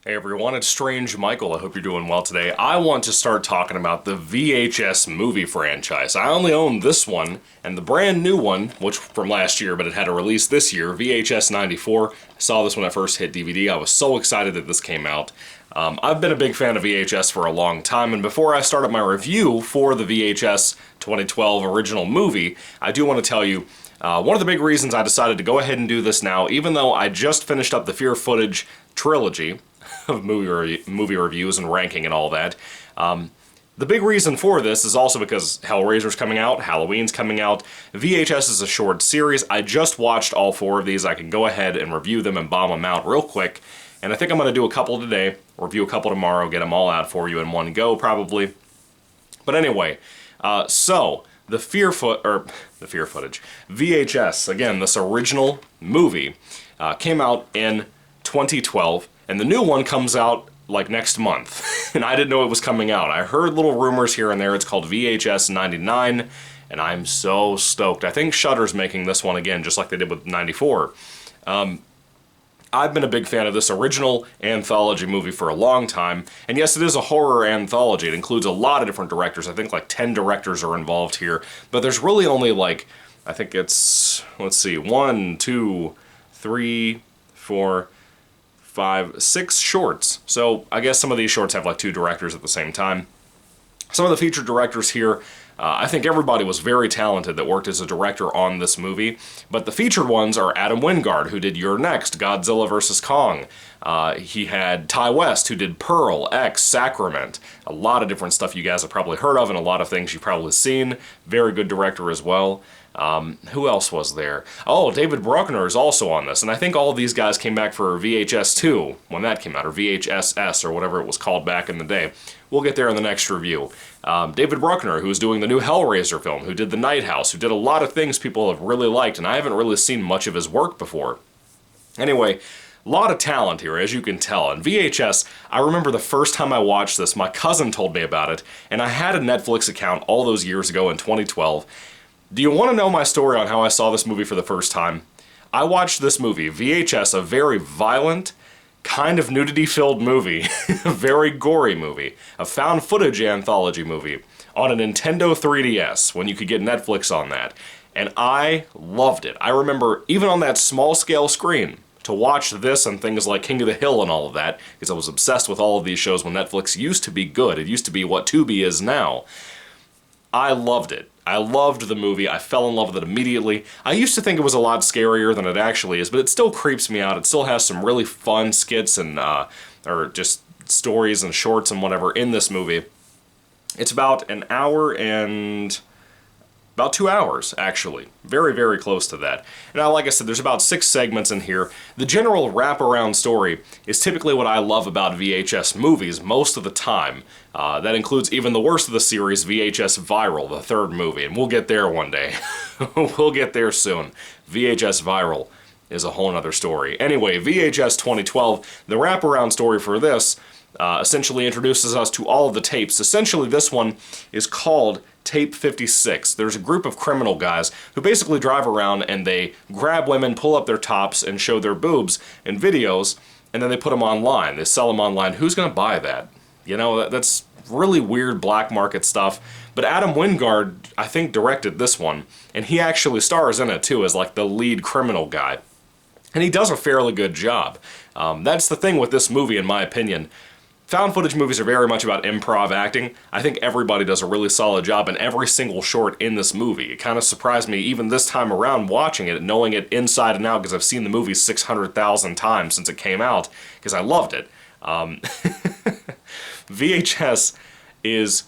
Hey everyone, it's Strange Michael. I hope you're doing well today. I want to start talking about the VHS movie franchise. I only own this one, and the brand new one, which from last year, but it had a release this year, VHS 94. I saw this when I first hit DVD. I was so excited that this came out. I've been a big fan of VHS for a long time, and before I started my review for the VHS 2012 original movie, I do want to tell you one of the big reasons I decided to go ahead and do this now, even though I just finished up the Fear Footage trilogy of movie reviews and ranking and all that. The big reason for this is also because Hellraiser's coming out, Halloween's coming out, VHS is a short series. I just watched all four of these. I can go ahead and review them and bomb them out real quick. And I think I'm going to do a couple today, review a couple tomorrow, get them all out for you in one go probably. But anyway, so the Fear Footage, VHS, again, this original movie, came out in 2012. And the new one comes out like next month, and I didn't know it was coming out. I heard little rumors here and there. It's called VHS 99, and I'm so stoked. I think Shudder's making this one again, just like they did with 94. I've been a big fan of this original anthology movie for a long time, and yes, it is a horror anthology. It includes a lot of different directors. I think like 10 directors are involved here, but there's really only like, I think it's, let's see, 1, 2, 3, 4... 5, 6 shorts. So I guess some of these shorts have like 2 directors at the same time. Some of the featured directors here, I think everybody was very talented that worked as a director on this movie, but the featured ones are Adam Wingard, who did You're Next, Godzilla vs. Kong. He had Ty West, who did Pearl, X, Sacrament. A lot of different stuff you guys have probably heard of and a lot of things you've probably seen. Very good director as well. Who else was there? Oh, David Bruckner is also on this, and I think all of these guys came back for VHS 2 when that came out, or VHS-S, or whatever it was called back in the day. We'll get there in the next review. David Bruckner, who's doing the new Hellraiser film, who did The Night House, who did a lot of things people have really liked, and I haven't really seen much of his work before. Anyway, a lot of talent here, as you can tell. And VHS, I remember the first time I watched this, my cousin told me about it, and I had a Netflix account all those years ago in 2012. Do you want to know my story on how I saw this movie for the first time? I watched this movie, VHS, a very violent, kind of nudity-filled movie, a very gory movie, a found footage anthology movie, on a Nintendo 3DS, when you could get Netflix on that. And I loved it. I remember, even on that small-scale screen, to watch this and things like King of the Hill and all of that, because I was obsessed with all of these shows when Netflix used to be good. It used to be what Tubi is now. I loved it. I loved the movie. I fell in love with it immediately. I used to think it was a lot scarier than it actually is, but it still creeps me out. It still has some really fun skits and, or just stories and shorts and whatever in this movie. It's about an hour and... about 2 hours, actually. Very, very close to that. Now, like I said, there's about 6 segments in here. The general wraparound story is typically what I love about VHS movies most of the time. That includes even the worst of the series, VHS Viral, the 3rd movie, and we'll get there one day. We'll get there soon. VHS Viral is a whole nother story. Anyway, VHS 2012, the wraparound story for this essentially introduces us to all of the tapes. Essentially, this one is called Tape 56. There's a group of criminal guys who basically drive around and they grab women, pull up their tops, and show their boobs in videos, and then they put them online. They sell them online. Who's going to buy that? You know, that's really weird black market stuff. But Adam Wingard, I think, directed this one, and he actually stars in it too as like the lead criminal guy. And he does a fairly good job. That's the thing with this movie, in my opinion. Found footage movies are very much about improv acting. I think everybody does a really solid job in every single short in this movie. It kind of surprised me even this time around watching it, knowing it inside and out, because I've seen the movie 600,000 times since it came out, because I loved it. VHS is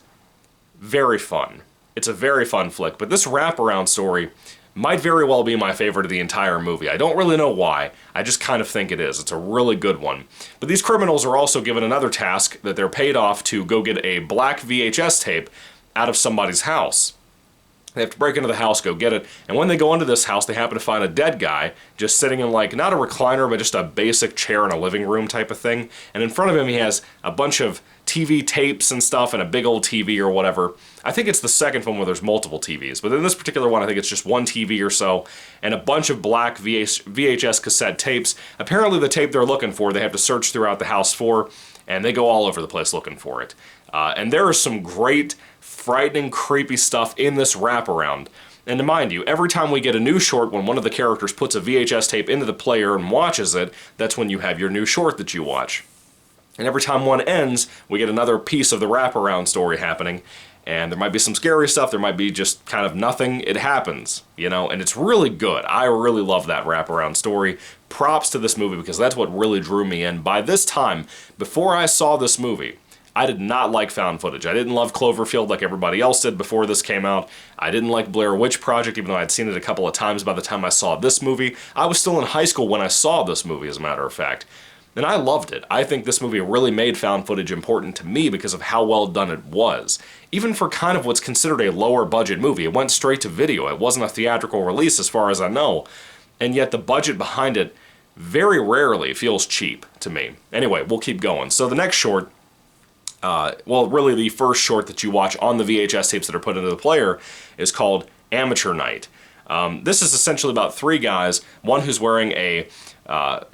very fun. It's a very fun flick, but this wraparound story might very well be my favorite of the entire movie. I don't really know why, I just kind of think it is. It's a really good one. But these criminals are also given another task that they're paid off to go get a black VHS tape out of somebody's house. They have to break into the house, go get it, and when they go into this house, they happen to find a dead guy just sitting in, like, not a recliner, but just a basic chair in a living room type of thing. And in front of him, he has a bunch of TV tapes and stuff and a big old TV or whatever. I think it's the second film where there's multiple TVs, but in this particular one, I think it's just one TV or so, and a bunch of black VHS cassette tapes. Apparently the tape they're looking for, they have to search throughout the house for, and they go all over the place looking for it. And there is some great, frightening, creepy stuff in this wraparound. And to mind you, every time we get a new short, when one of the characters puts a VHS tape into the player and watches it, that's when you have your new short that you watch. And every time one ends, we get another piece of the wraparound story happening. And there might be some scary stuff, there might be just kind of nothing. It happens, you know, and it's really good. I really love that wraparound story. Props to this movie because that's what really drew me in. By this time, before I saw this movie, I did not like found footage. I didn't love Cloverfield like everybody else did before this came out. I didn't like Blair Witch Project, even though I'd seen it a couple of times by the time I saw this movie. I was still in high school when I saw this movie, as a matter of fact. And I loved it. I think this movie really made found footage important to me because of how well done it was. Even for kind of what's considered a lower budget movie, it went straight to video. It wasn't a theatrical release as far as I know. And yet the budget behind it very rarely feels cheap to me. Anyway, we'll keep going. So the next short, well, really the first short that you watch on the VHS tapes that are put into the player is called Amateur Night. This is essentially about three guys, one who's wearing a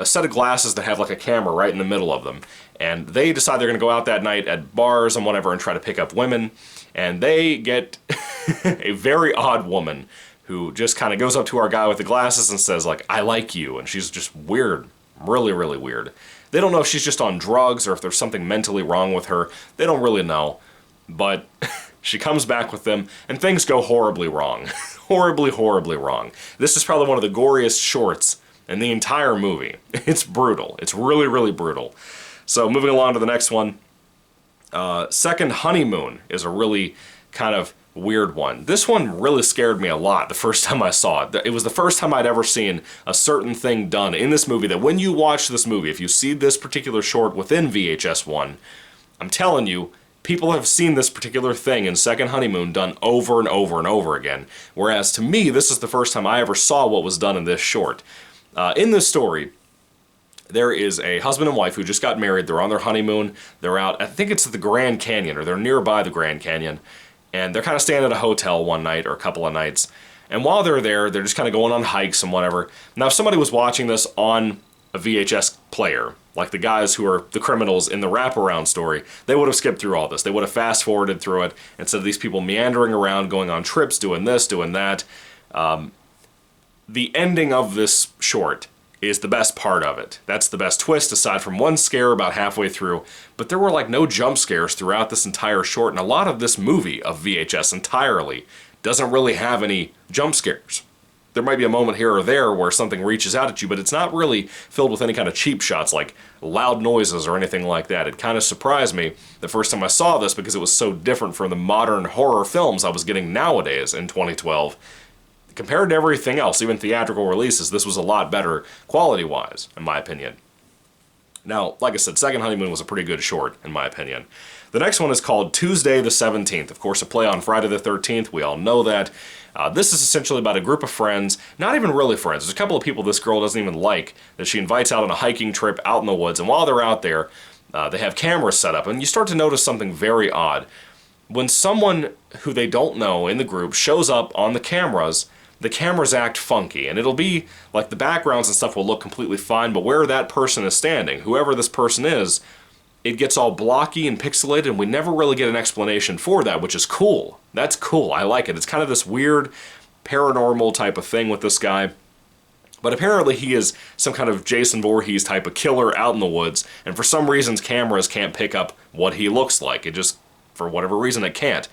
set of glasses that have like a camera right in the middle of them. And they decide they're going to go out that night at bars and whatever and try to pick up women. And they get a very odd woman who just kind of goes up to our guy with the glasses and says, like, I like you. And she's just weird. Really, really weird. They don't know if she's just on drugs or if there's something mentally wrong with her. They don't really know. But she comes back with them and things go horribly wrong. Horribly, horribly wrong. This is probably one of the goriest shorts in the entire movie. It's brutal. It's really, really brutal. So moving along to the next one. Second Honeymoon is a really kind of weird one. This one really scared me a lot the first time I saw it. It was the first time I'd ever seen a certain thing done in this movie that when you watch this movie, if you see this particular short within VHS 1, I'm telling you, people have seen this particular thing in Second Honeymoon done over and over and over again. Whereas to me, this is the first time I ever saw what was done in this short. In this story, there is a husband and wife who just got married. They're on their honeymoon. They're out, I think it's at the Grand Canyon, or they're nearby the Grand Canyon. And they're kind of staying at a hotel one night or a couple of nights. And while they're there, they're just kind of going on hikes and whatever. Now, if somebody was watching this on a VHS player, like the guys who are the criminals in the wraparound story, they would have skipped through all this. They would have fast-forwarded through it instead of these people meandering around, going on trips, doing this, doing that. The ending of this short is the best part of it. That's the best twist, aside from one scare about halfway through. But there were like no jump scares throughout this entire short, and a lot of this movie of VHS entirely doesn't really have any jump scares. There might be a moment here or there where something reaches out at you, but it's not really filled with any kind of cheap shots like loud noises or anything like that. It kind of surprised me the first time I saw this because it was so different from the modern horror films I was getting nowadays in 2012. Compared to everything else, even theatrical releases, this was a lot better quality-wise, in my opinion. Now, like I said, Second Honeymoon was a pretty good short, in my opinion. The next one is called Tuesday the 17th. Of course, a play on Friday the 13th. We all know that. This is essentially about a group of friends, not even really friends. There's a couple of people this girl doesn't even like that she invites out on a hiking trip out in the woods. And while they're out there, they have cameras set up. And you start to notice something very odd. When someone who they don't know in the group shows up on the cameras act funky, and it'll be like the backgrounds and stuff will look completely fine, but where that person is standing, whoever this person is, it gets all blocky and pixelated, and we never really get an explanation for that, which is cool. That's cool. I like it. It's kind of this weird paranormal type of thing with this guy. But apparently he is some kind of Jason Voorhees type of killer out in the woods, and for some reasons cameras can't pick up what he looks like. It just, for whatever reason, it can't.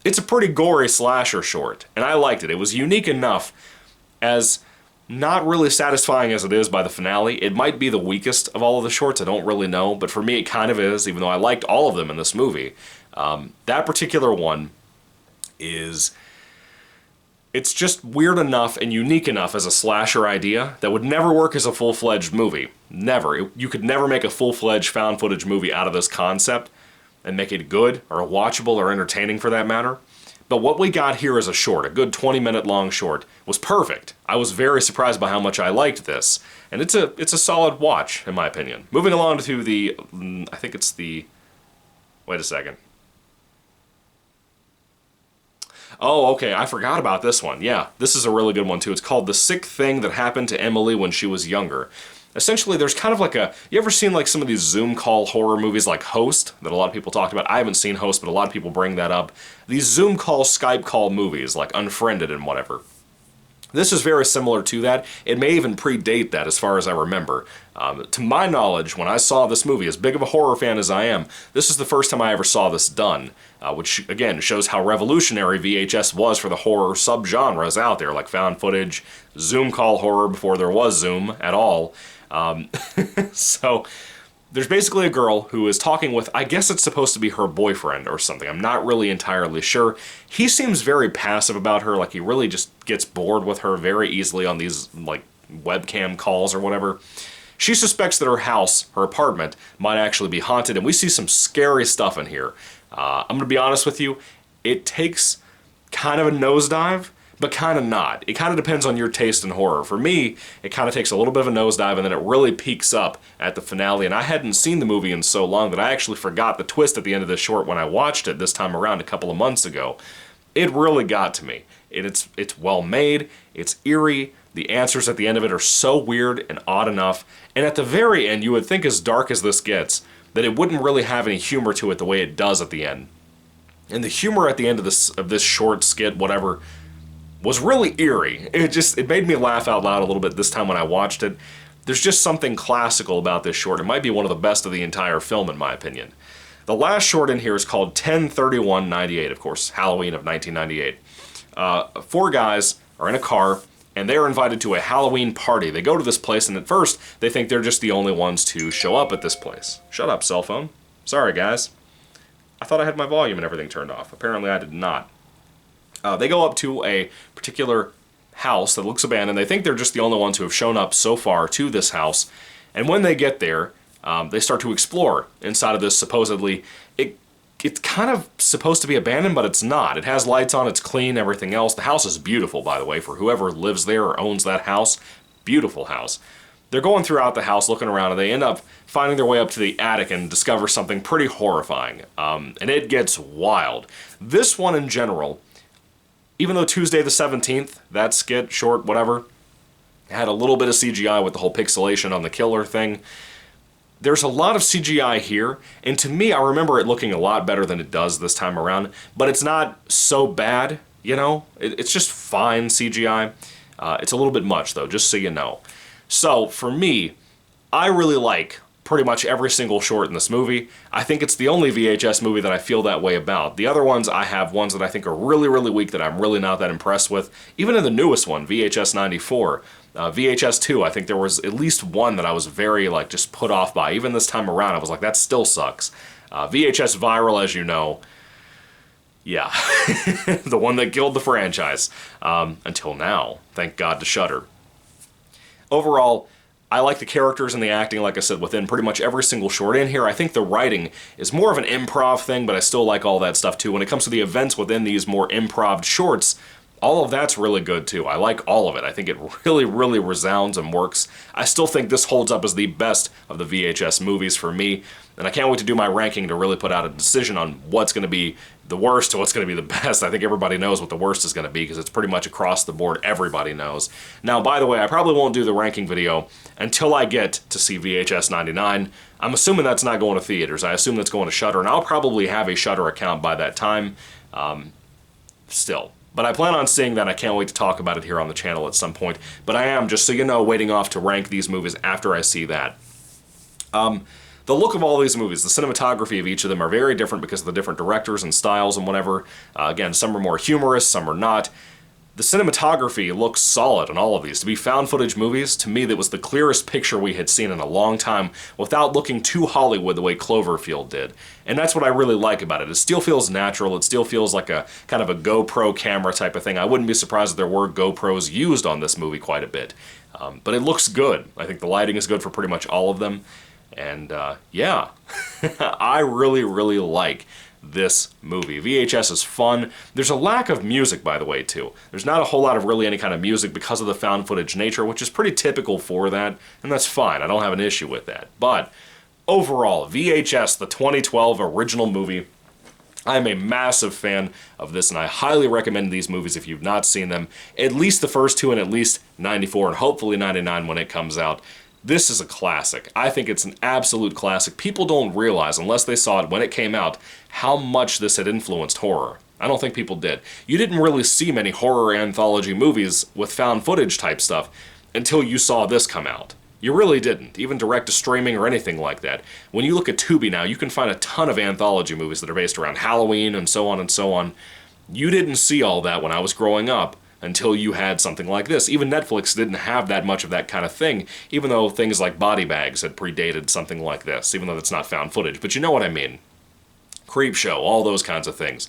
It's a pretty gory slasher short, and I liked it. It was unique enough, as not really satisfying as it is by the finale. It might be the weakest of all of the shorts, I don't really know, but for me it kind of is, even though I liked all of them in this movie. That particular one is... it's just weird enough and unique enough as a slasher idea that would never work as a full-fledged movie. Never. You could never make a full-fledged found footage movie out of this concept and make it good or watchable or entertaining for that matter. But what we got here is a short, a good 20-minute long short, was perfect. I was very surprised by how much I liked this. And it's a solid watch, in my opinion. Moving along to the, I think it's the, wait a second. Oh, okay, I forgot about this one. Yeah, this is a really good one too. It's called The Sick Thing That Happened to Emily When She Was Younger. Essentially, there's kind of like a, you ever seen like some of these Zoom call horror movies like Host, that a lot of people talked about? I haven't seen Host, but a lot of people bring that up. These Zoom call, Skype call movies, like Unfriended and whatever. This is very similar to that. It may even predate that as far as I remember. To my knowledge, when I saw this movie, as big of a horror fan as I am, this is the first time I ever saw this done, which again shows how revolutionary VHS was for the horror subgenres out there, like found footage, Zoom call horror before there was Zoom at all. So there's basically a girl who is talking with, I guess it's supposed to be her boyfriend or something. I'm not really entirely sure. He seems very passive about her, like he really just gets bored with her very easily on these like webcam calls or whatever. She suspects that her house, her apartment, might actually be haunted, and we see some scary stuff in here. I'm going to be honest with you, it takes kind of a nosedive, but kind of not. It kind of depends on your taste in horror. For me, it kind of takes a little bit of a nosedive and then it really peaks up at the finale, and I hadn't seen the movie in so long that I actually forgot the twist at the end of the short when I watched it this time around a couple of months ago. It really got to me. It's well made, it's eerie, the answers at the end of it are so weird and odd enough, and at the very end you would think, as dark as this gets, that it wouldn't really have any humor to it the way it does at the end. And the humor at the end of this short skit, whatever, was really eerie. It made me laugh out loud a little bit this time when I watched it. There's just something classical about this short. It might be one of the best of the entire film, in my opinion. The last short in here is called 10/31/98, of course, Halloween of 1998. Four guys are in a car, and they are invited to a Halloween party. They go to this place, and at first, they think they're just the only ones to show up at this place. Shut up, cell phone. Sorry, guys. I thought I had my volume and everything turned off. Apparently, I did not. They go up to a particular house that looks abandoned. They think they're just the only ones who have shown up so far to this house. And when they get there, they start to explore inside of this supposedly. It's kind of supposed to be abandoned, but it's not. It has lights on, it's clean, everything else. The house is beautiful, by the way, for whoever lives there or owns that house. Beautiful house. They're going throughout the house looking around, and they end up finding their way up to the attic and discover something pretty horrifying. And it gets wild. This one in general, even though Tuesday the 17th, that skit, short, whatever, had a little bit of CGI with the whole pixelation on the killer thing, there's a lot of CGI here, and to me, I remember it looking a lot better than it does this time around, but it's not so bad, you know? It's just fine CGI. It's a little bit much, though, just so you know. So, for me, I really like pretty much every single short in this movie. I think it's the only VHS movie that I feel that way about. The other ones, I have ones that I think are really, really weak that I'm really not that impressed with. Even in the newest one, VHS 94, VHS 2, I think there was at least one that I was very, like, just put off by. Even this time around, I was like, that still sucks. VHS Viral, as you know, yeah, the one that killed the franchise. Until now, thank God to Shudder. Overall, I like the characters and the acting, like I said, within pretty much every single short in here. I think the writing is more of an improv thing, but I still like all that stuff too. When it comes to the events within these more improv shorts, all of that's really good too. I like all of it. I think it really, really resounds and works. I still think this holds up as the best of the VHS movies for me, and I can't wait to do my ranking to really put out a decision on what's going to be the worst to what's going to be the best. I think everybody knows what the worst is going to be because it's pretty much across the board. Everybody knows. Now, by the way, I probably won't do the ranking video until I get to see VHS 99. I'm assuming that's not going to theaters. I assume that's going to Shudder, and I'll probably have a Shudder account by that time. Still. But I plan on seeing that. I can't wait to talk about it here on the channel at some point. But I am, just so you know, waiting off to rank these movies after I see that. The look of all these movies, the cinematography of each of them are very different because of the different directors and styles and whatever. Again, some are more humorous, some are not. The cinematography looks solid on all of these. To be found footage movies, to me that was the clearest picture we had seen in a long time without looking too Hollywood the way Cloverfield did. And that's what I really like about it. It still feels natural, it still feels like a kind of a GoPro camera type of thing. I wouldn't be surprised if there were GoPros used on this movie quite a bit. But it looks good. I think the lighting is good for pretty much all of them. And yeah, I really, really like this movie. VHS is fun. There's a lack of music, by the way, too. There's not a whole lot of really any kind of music because of the found footage nature, which is pretty typical for that, and that's fine. I don't have an issue with that. But overall, VHS, the 2012 original movie, I'm a massive fan of this, and I highly recommend these movies if you've not seen them. At least the first two, and at least 94, and hopefully 99 when it comes out. This is a classic. I think it's an absolute classic. People don't realize, unless they saw it when it came out, how much this had influenced horror. I don't think people did. You didn't really see many horror anthology movies with found footage type stuff until you saw this come out. You really didn't, even direct to streaming or anything like that. When you look at Tubi now, you can find a ton of anthology movies that are based around Halloween and so on and so on. You didn't see all that when I was growing up until you had something like this. Even Netflix didn't have that much of that kind of thing, even though things like Body Bags had predated something like this, even though that's not found footage. But you know what I mean. Creepshow, all those kinds of things.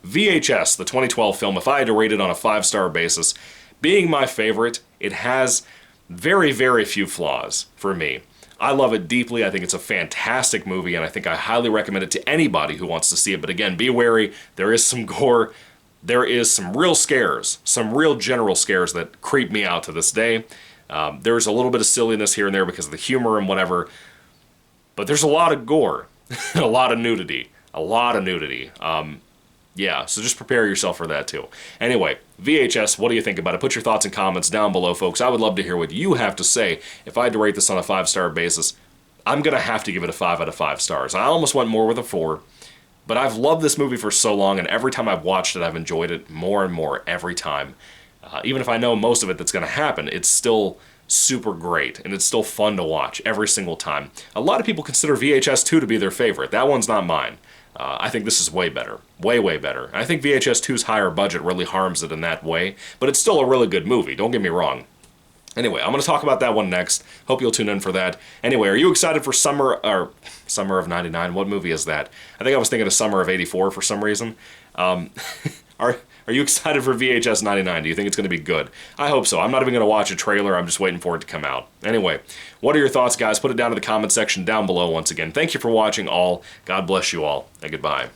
VHS, the 2012 film, if I had to rate it on a 5-star basis, being my favorite, it has very, very few flaws for me. I love it deeply. I think it's a fantastic movie, and I think I highly recommend it to anybody who wants to see it. But again, be wary. There is some gore. There is some real scares, some real general scares that creep me out to this day. There's a little bit of silliness here and there because of the humor and whatever, but there's a lot of gore, a lot of nudity, yeah, so just prepare yourself for that too. Anyway, VHS, what do you think about it? Put your thoughts and comments down below, folks. I would love to hear what you have to say. If I had to rate this on a 5-star basis, I'm going to have to give it a 5 out of 5 stars. I almost went more with a 4. But I've loved this movie for so long, and every time I've watched it, I've enjoyed it more and more every time. Even if I know most of it that's going to happen, it's still super great, and it's still fun to watch every single time. A lot of people consider VHS 2 to be their favorite. That one's not mine. I think this is way better. Way, way better. I think VHS 2's higher budget really harms it in that way, but it's still a really good movie, don't get me wrong. Anyway, I'm going to talk about that one next. Hope you'll tune in for that. Anyway, are you excited for Summer of 99? What movie is that? I think I was thinking of Summer of 84 for some reason. Are you excited for VHS 99? Do you think it's going to be good? I hope so. I'm not even going to watch a trailer. I'm just waiting for it to come out. Anyway, what are your thoughts, guys? Put it down in the comment section down below once again. Thank you for watching all. God bless you all, and goodbye.